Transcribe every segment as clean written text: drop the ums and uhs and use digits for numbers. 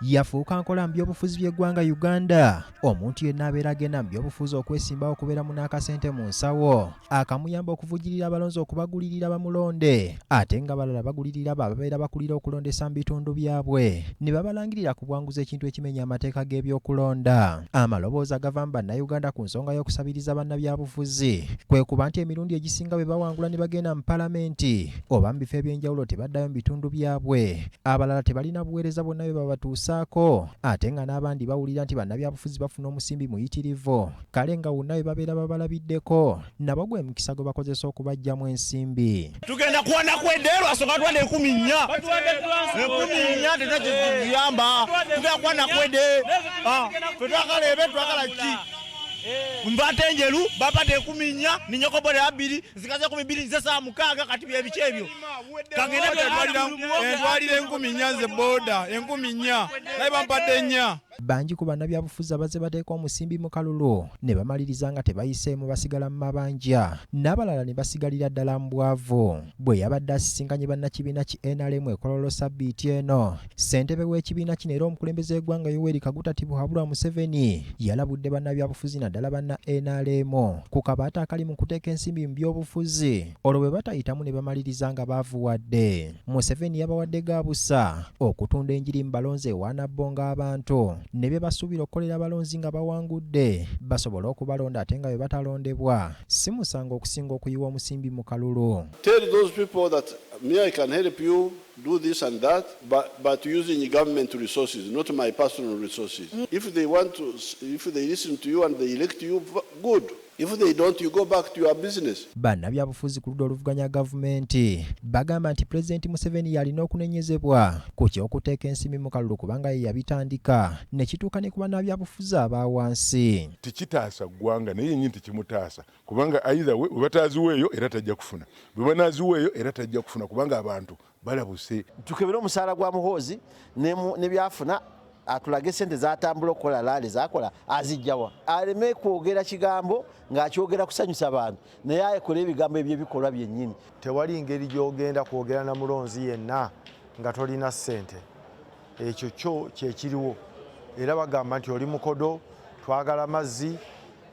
yafuuka nkola mu byobufuzi by'eggwanga Uganda. Omuntu yenna abeera agenda mu byobufuzi okwesimbawo okubeera mu n'akasente mu nsawo akamuyamba okuvugirira abalonzi okubagulirira bamulonde, ate nga balala bagulirira babeera bakulira okulondesa mu bitundu byabwe ne babalangirira ku bwanguzi ekintu ekimenya amateeka g'ebyokulonda. Amaloboozi agava mu bannayuganda ku nsonga y'okusabiriza bannabyabufuzi kwe kuba nti emirundi egisinga bwe bawangula ne bagenda mu palamenti oba mu bifo eby'enjawulo tebaddayo mu bitundu byabwe, abalala tebalina buweereza bwonna bwe babatuusaako, ate nga n'abandi bawulira nti bannabyabufuzi bafuna omusimbi muyitirivu, kale nga wonna bwe babeera babalabiddeko nabo gwe mukisa gwe bakozesa okubaggyamu ensimbi. Tugenda kuwana kwedde lwasonga tuwande 14 tetakiyamba tugenda kuwana kwedde twetwakalebe twakala ki mbate enjeru bapate 14 ninyokobole 2 zikaze 12 zesa mukaga kati byebiki ebyo kangene twalira 14 ze boda 14 naye bampadde 4. Bangi ku bannabyabufuzi abazze bateeka omusimbi mu kalulu ne bamaliriza nga tebayiseemu basigala mu mabanja, n'abalala ne basigalira ddala mu bwavu. Bwe yabadde asisinkanye bannakibiina ki NRM ekololo sabbiiti eno, ssentebe w'ekibiina kino era omukulembeze w'eggwanga Yoweri Kaguta Tibuhaburwa Museveni yalabudde bannabyabufuzi naddala banna NRM ku kabaata akali mu kuteeka ensimbi mu byobufuzi olwo bwe batayitamu ne bamaliriza nga baavuwadde. Museveni yabawadde gaabusa okutunda enjiri mu balonzi ewaana bbonga abantu ne bye basuubira okukolera abalonzi nga bawangudde basobole okubalonda ate nga bwe batalondebwa si musango okusinga okuyiwa omusimbi mu kalulu. Tell those people that me I can help you do this and that, but using government resources, not my personal resources. If they listen to you and they elect you, good. If they don't, you go back to your business. Bannabyabufuzi ku ludda oluvuganya gavumenti bagamba nti Pulezidenti Museveni yalina okunenyezebwa ku ky'okuteeka ensimbi mu kalulu kubanga ye yabitandika ne kituuka ne ku bannabyabufuzi aba wansi. Tikitaasa ggwanga naye yennyini tekimutaasa kubanga either we bataaziweeyo era tajja kufuna, bwe banaaziweeyo era tajja kufuna kubanga abantu balabuse. Tukebera omusaala gwa muhoozi ne byafuna atulage sente zatambula okukola laale zakola azijjawa, aleme kwogera kigambo ng'akyogera kusanyusa abantu naye ayekola ebigambo ebyebikolwa byennyini. Tewali ngeri gy'ogenda kwogera na mulonzi yenna nga tolina ssente, ekyo kyo kyekiriwo. Era bagamba nti oli mukodo, twagala mazzi,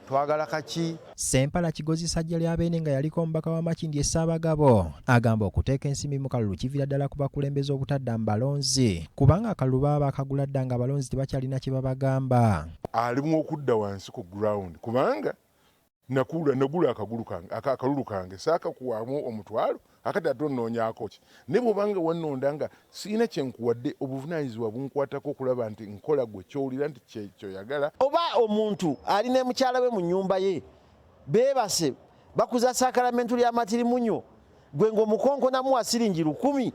twagala kaki. Sempala Kigozi Sajja ly'Abeene nga yaliko omubaka wa Makindye Ssaabagabo agamba okuteeka ensimbi mu kalulu kiviira ddala ku bakulembeze obutadda mu balonzi kubanga akalulu baba bakagula dda nga abalonzi tebakyalina kye babagamba. Alimu okudda wansi ku ground kubanga nagula akalulu kange saakakuwaamu omutwalo akati ate onnoonyaako ki ne bw'obanga wannonda nga siina kye nkuwadde obuvunaanyizibwa bunkwatako okulaba nti nkola gwe ky'owulira nti kyoyagala. Oba omuntu alina mukyala we mu nnyumba ye beebase bakuza sakalamentu ly'amatirimunyo gwe ng'omukonko namuwa siringi 1000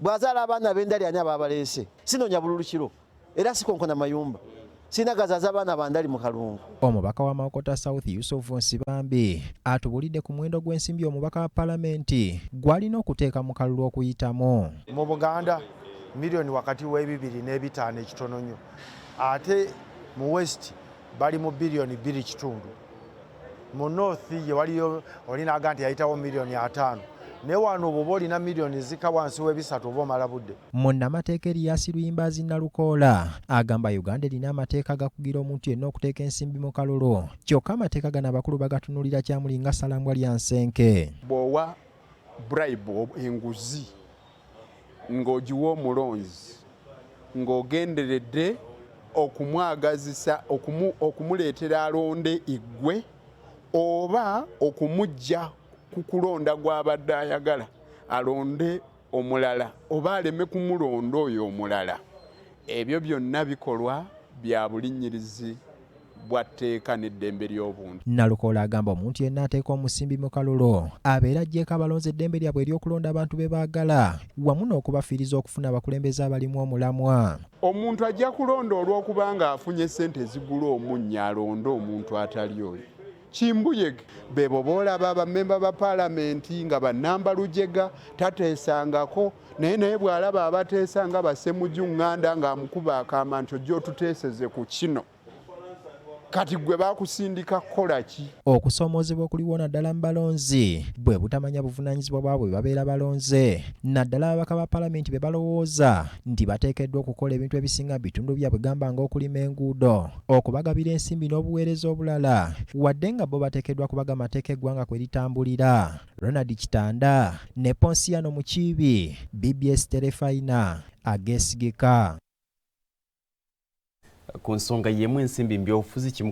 bw'azaala abaana b'endali ani abaabaleese sinoonya bululu kiro era sikonkona mayumba sinagazaza abaana bandali mu kalungu. Omubaka wa Mawokota South Yusuf Nsibambi atubulidde ku muwendo gw'ensimbi omubaka wa palamenti gwalina okuteeka mu kalulu okuyitamu. Mu Buganda miliyoni wakati w'ebibiri n'ebitaano ekitono nnyo, ate mu West bali mu biliyoni 2.5. Mu North ye waliyo olinaga nti yayitawo miliyoni 5. Ne wano bw'oba olina miliyoni zika wansi w'ebisatu oba omala budde. Munnamateeka Erias Luyimbazi Nalukoola agamba Uganda erina amateeka agakugira omuntu yenna okuteeka ensimbi mu kalulu, kyokka amateeka gano abakulu bagatunuulira kyamuli nga ssalambwa lya nsenke. Bw'owa bribe enguzi ng'ogiwa omulonzi ng'ogenderedde okumwagazisa okumuleetera alonde iggwe oba okumujja ku kulonda gw'abadde ayagala alonde omulala oba aleme kumulonda oyo omulala, ebyo byonna bikolwa bya bulinnyirizi bwa tteeka n'eddembe ly'obuntu. Nalukoola agamba omuntu yenna ateeka omusimbi mu kalulu abeera ajjeeko abalonzi eddembe lyabwe ery'okulonda abantu be baagala wamu n'okubafiiriza okufuna abakulembeze abalimu omulamwa. Omuntu ajja kulonda olw'okubanga afunye ssente ezigula omunnya alonde omuntu atali oyo. Kimbuyege bebo boolaba abamemba ba paalamenti nga bannamba lujega tateesangako naye bw'alaba abateesa nga Bassemujju Nganda ng'amukuba akaama nti ojja otuteeseze ku kino kati gwe bakusindika kukola ki? Okusoomozebwa okuliwona naddala mu balonzi bwe butamanya buvunaanyizibwa bwabwe babeera balonze naddala ababaka ba paalamenti be balowooza nti bateekeddwa okukola ebintu ebisinga bitundu byabwe gamba ng'okulima enguudo okubagabira ensimbi n'obuweereza obulala wadde nga bo bateekeddwa kubaga amateeka eggwanga kwe litambulira. Ronald Kitanda ne Ponsiano Mukiibi, BBS Terefayina, Ageesigika. Ku nsonga y'emu ensimbi mu byobufuzi kimu